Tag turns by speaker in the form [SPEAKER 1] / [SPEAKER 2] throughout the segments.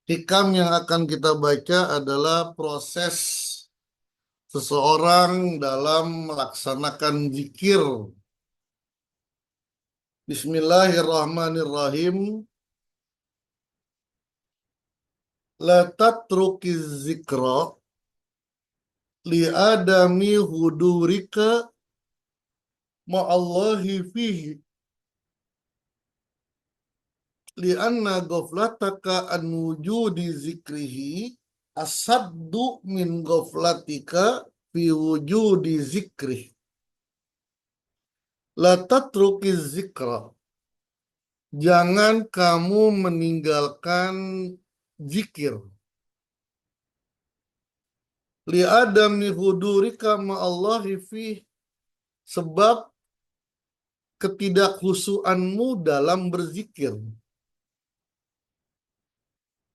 [SPEAKER 1] Hikam yang akan kita baca adalah proses seseorang dalam melaksanakan zikir. Bismillahirrahmanirrahim. La tatrukiz zikra li adami hudurika ma'allahi fihi li anna ghaflataka an wujudi zikrihi asaddu min ghaflatika fi wujudi zikrih. La tatrukiz zikra. Jangan kamu meninggalkan zikir. Li adami hudurika ma'allahi fih. Sebab ketidakhusuanmu dalam berzikir.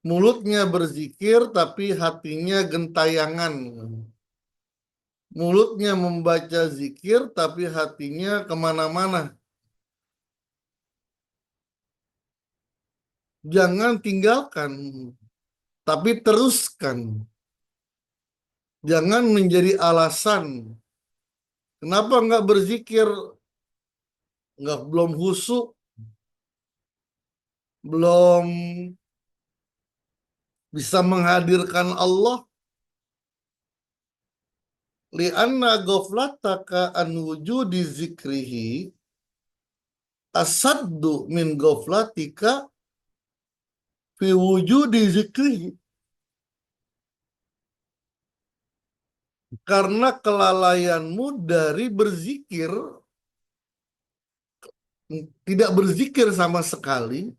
[SPEAKER 1] Mulutnya berzikir tapi hatinya gentayangan. Mulutnya membaca zikir tapi hatinya kemana-mana. Jangan tinggalkan, tapi teruskan. Jangan menjadi alasan. Kenapa nggak berzikir? Belum husuk, belum bisa menghadirkan Allah. Lianna ghaflataka an wujudi zikrihi asaddu min ghaflatika fi wujudi zikrihi. Karena kelalaianmu dari berzikir, tidak berzikir sama sekali,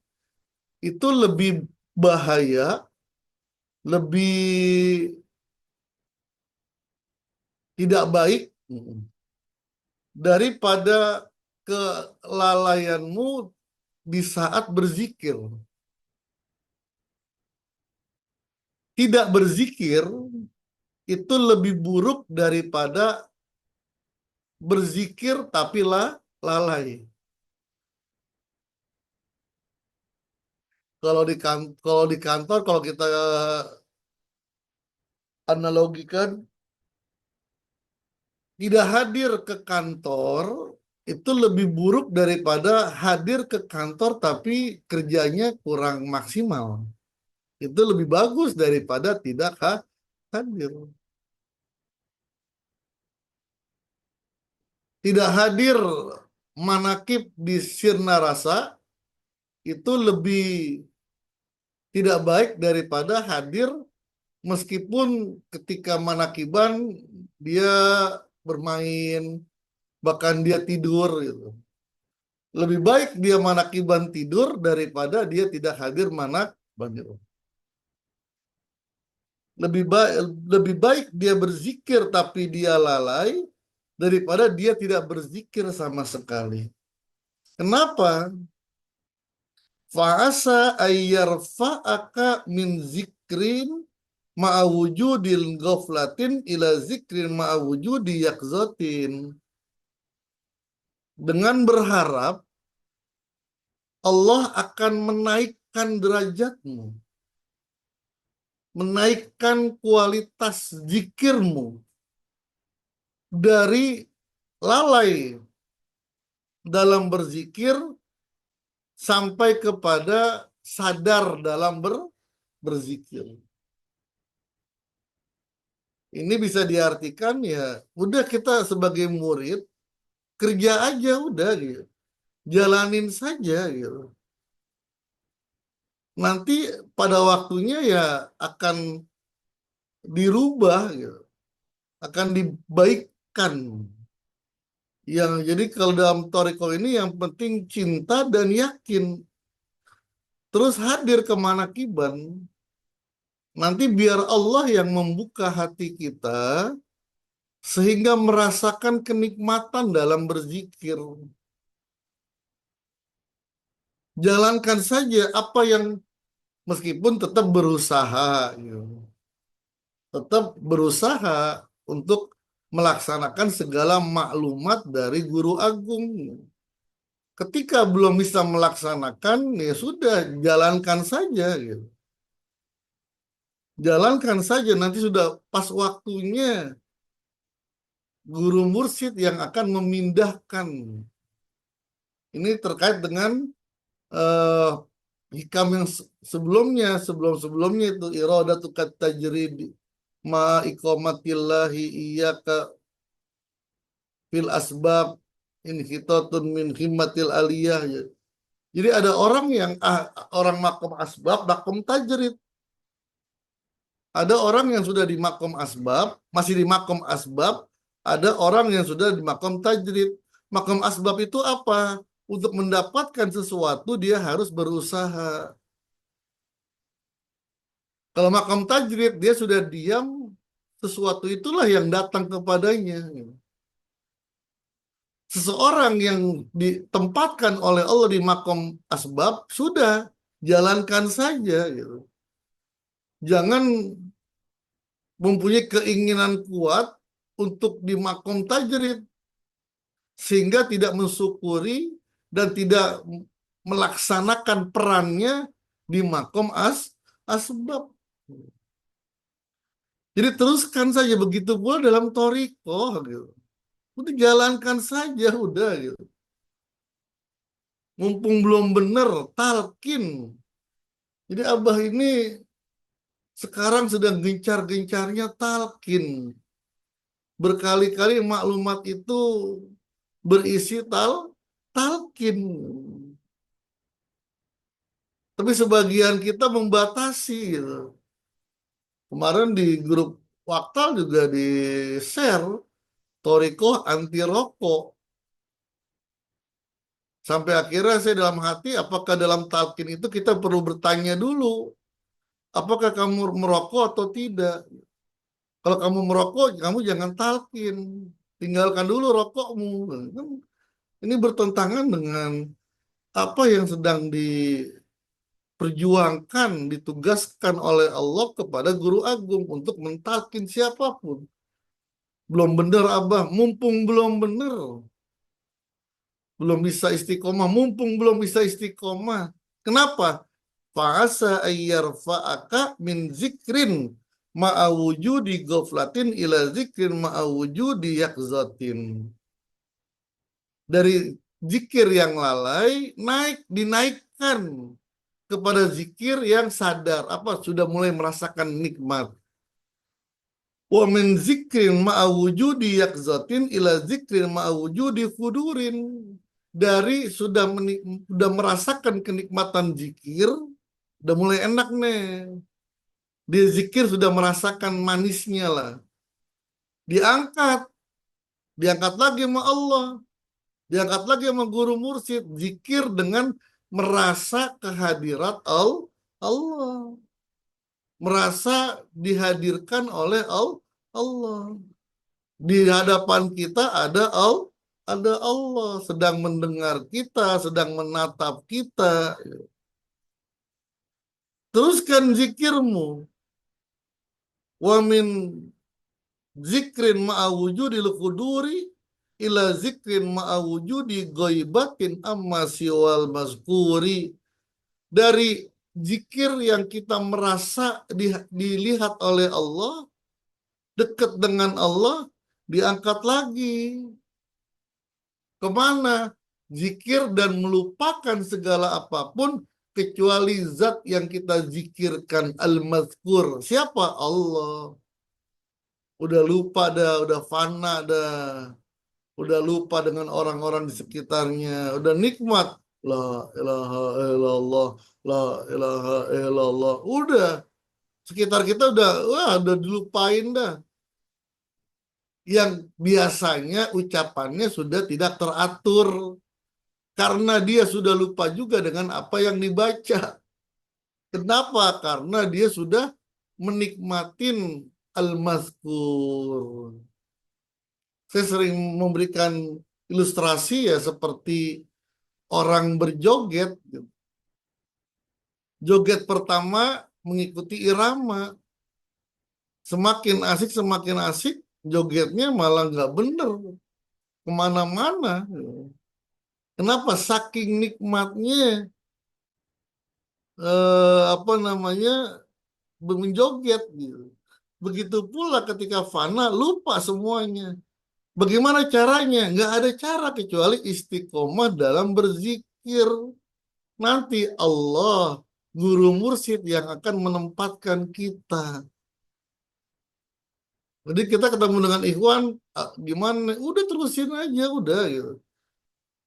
[SPEAKER 1] itu lebih bahaya, lebih tidak baik daripada kelalaianmu di saat berzikir. Tidak berzikir itu lebih buruk daripada berzikir tapi lalai. Kalau di kantor, kalau kita analogikan, tidak hadir ke kantor itu lebih buruk daripada hadir ke kantor tapi kerjanya kurang maksimal. Itu lebih bagus daripada tidak hadir. Tidak hadir manakib di sirna rasa itu lebih tidak baik daripada hadir meskipun ketika manakiban dia bermain, bahkan dia tidur gitu. Lebih baik dia manakiban tidur daripada dia tidak hadir manakiban gitu. Lebih baik dia berzikir tapi dia lalai daripada dia tidak berzikir sama sekali. Kenapa? Fa'asa ayyarfa'aka min zikrin ma'awujudil ghaflatin ila zikrin ma'awujudi yakzatin. Dengan berharap Allah akan menaikkan derajatmu, menaikkan kualitas zikirmu dari lalai dalam berzikir sampai kepada sadar dalam berzikir. Ini bisa diartikan ya, udah kita sebagai murid kerja aja udah gitu. Jalanin saja gitu. Nanti pada waktunya ya akan dirubah gitu. Akan dibaikkan. Jadi kalau dalam Toriko ini yang penting cinta dan yakin. Terus hadir ke manakiban. Nanti biar Allah yang membuka hati kita sehingga merasakan kenikmatan dalam berzikir. Jalankan saja apa yang meskipun tetap berusaha, gitu. Tetap berusaha untuk melaksanakan segala maklumat dari guru agung. Ketika belum bisa melaksanakan, ya sudah jalankan saja, gitu. Jalankan saja, nanti sudah pas waktunya guru mursyid yang akan memindahkan. Ini terkait dengan eh, hikam yang sebelumnya, sebelum-sebelumnya itu iradatu kat tajrid ma iqamatillahi iyyaka fil asbab in hitatun min himmatil aliyah. Jadi ada orang yang orang makom asbab, makom tajrid. Ada orang yang sudah di makom asbab, masih di makom asbab, ada orang yang sudah di makom tajrid. Makom asbab itu apa? Untuk mendapatkan sesuatu dia harus berusaha. Kalau makom tajrid dia sudah diam, sesuatu itulah yang datang kepadanya. Seseorang yang ditempatkan oleh Allah di makom asbab sudah jalankan saja gitu. Jangan mempunyai keinginan kuat untuk di makom tajrid sehingga tidak mensyukuri dan tidak melaksanakan perannya di makom asbab. Jadi teruskan saja, begitu pula dalam thariqah gitu. Udah jalankan saja udah gitu. Mumpung belum benar, talkin. Jadi Abah ini sekarang sedang gencar-gencarnya talkin. Berkali-kali maklumat itu berisi talkin. Tapi sebagian kita membatasi gitu. Kemarin di grup Waktal juga di share thariqah anti rokok. Sampai akhirnya saya dalam hati, apakah dalam talqin itu kita perlu bertanya dulu, apakah kamu merokok atau tidak? Kalau kamu merokok, kamu jangan talqin. Tinggalkan dulu rokokmu. Ini bertentangan dengan apa yang sedang diperjuangkan, ditugaskan oleh Allah kepada guru agung untuk mentalkin siapapun. Belum benar Abah, mumpung belum benar. Belum bisa istiqomah, mumpung belum bisa istiqomah. Kenapa? Fa'asa ayyarfa'aka min zikrin ma'awujudi goflatin ila zikrin ma'awujudi yakzatin. Dari zikir yang lalai, dinaikkan kepada zikir yang sadar. Apa? Sudah mulai merasakan nikmat. Wa min zikrin ma'awujudi yakzatin ila zikrin ma'awujudi fudurin. Dari sudah merasakan kenikmatan zikir, udah mulai enak nih. Dia zikir sudah merasakan manisnya lah. Diangkat, diangkat lagi sama Allah, diangkat lagi sama guru mursyid. Zikir dengan merasa kehadirat Allah, merasa dihadirkan oleh Allah. Di hadapan kita ada Allah sedang mendengar kita, sedang menatap kita. Teruskan zikirmu. Wa min zikrin ma'awujudil khuduri ila zikrin ma'awujudi ghaibatin amma siwal mazkuri. Dari zikir yang kita merasa dilihat oleh Allah, dekat dengan Allah, diangkat lagi. Kemana? Zikir dan melupakan segala apapun kecuali zat yang kita zikirkan, al-mazkur. Siapa? Allah. Udah lupa dah, udah fana dah. Udah lupa dengan orang-orang di sekitarnya. Udah nikmat. La ilaha illallah. La ilaha illallah. Udah. Sekitar kita udah dilupain dah. Yang biasanya ucapannya sudah tidak teratur. Karena dia sudah lupa juga dengan apa yang dibaca. Kenapa? Karena dia sudah menikmatin al-mazkur. Saya sering memberikan ilustrasi ya seperti orang berjoget. Joget pertama mengikuti irama. Semakin asik, jogetnya malah nggak bener. Kemana-mana. Kenapa? Saking nikmatnya apa namanya menjoget gitu. Begitu pula ketika fana lupa semuanya. Bagaimana caranya? Nggak ada cara kecuali istiqomah dalam berzikir. Nanti Allah, guru mursyid yang akan menempatkan kita. Jadi kita ketemu dengan ikhwan, gimana? Udah terusin aja, udah gitu.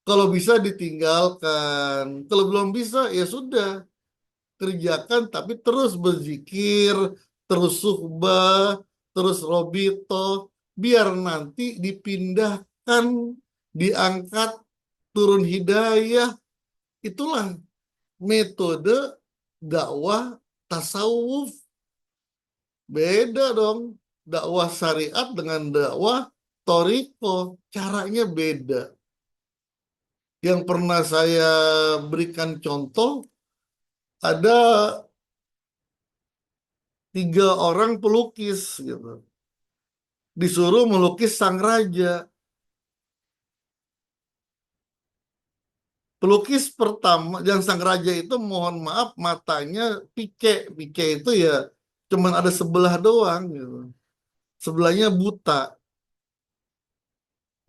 [SPEAKER 1] Kalau bisa ditinggalkan, kalau belum bisa ya sudah kerjakan, tapi terus berzikir, terus suhbah, terus robito, biar nanti dipindahkan, diangkat, turun hidayah. Itulah metode dakwah tasawuf. Beda dong. Dakwah syariat dengan dakwah toriko. Caranya beda. Yang pernah saya berikan contoh, ada 3 orang pelukis gitu. Disuruh melukis sang raja. Pelukis pertama, yang sang raja itu mohon maaf matanya pike. Pike itu ya cuman ada sebelah doang gitu. Sebelahnya buta.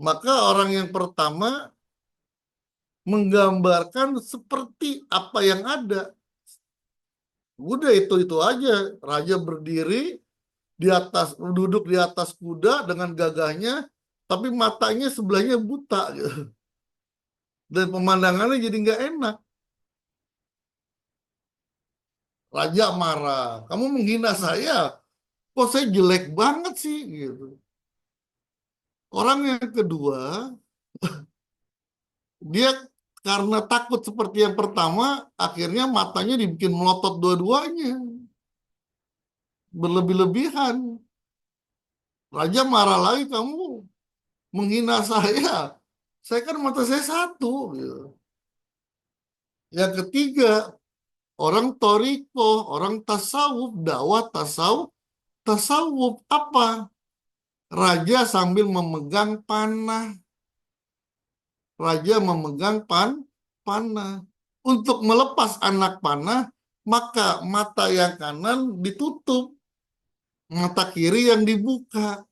[SPEAKER 1] Maka orang yang pertama menggambarkan seperti apa yang ada. Udah itu aja. Raja berdiri di atas, duduk di atas kuda dengan gagahnya, tapi matanya sebelahnya buta gitu. Dan pemandangannya jadi nggak enak. Raja marah. Kamu menghina saya. Kok saya jelek banget sih gitu. Orang yang kedua, dia karena takut seperti yang pertama, akhirnya matanya dibikin melotot dua-duanya. Berlebih-lebihan. Raja marah lagi, kamu menghina saya. Saya kan mata saya satu gitu. Yang ketiga, orang toriko, orang tasawuf, dakwah tasawuf. Tasawuf apa? Raja sambil memegang panah. Raja memegang panah. Untuk melepas anak panah, maka mata yang kanan ditutup, mata kiri yang dibuka.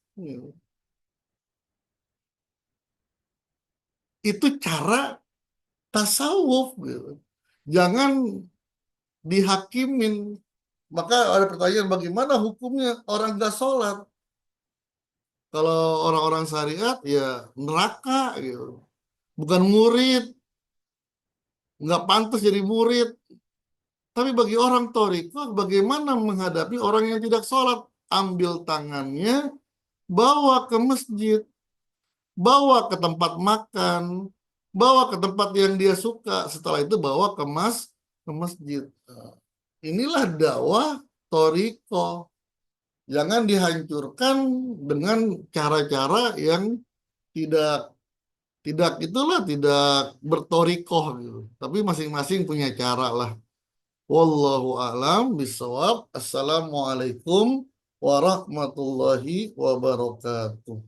[SPEAKER 1] Itu cara tasawuf gitu. Jangan dihakimin. Maka ada pertanyaan, bagaimana hukumnya orang gak sholat? Kalau orang-orang syariat ya neraka gitu. Bukan murid, nggak pantas jadi murid. Tapi bagi orang toriko, bagaimana menghadapi orang yang tidak sholat? Ambil tangannya, bawa ke masjid, bawa ke tempat makan, bawa ke tempat yang dia suka. Setelah itu bawa ke masjid. Nah, inilah dakwah toriko. Jangan dihancurkan dengan cara-cara yang tidak tidak itulah tidak bertorikoh gitu. Tapi masing-masing punya cara lah. Wallahu a'lam bishawab. Assalamualaikum warahmatullahi wabarakatuh.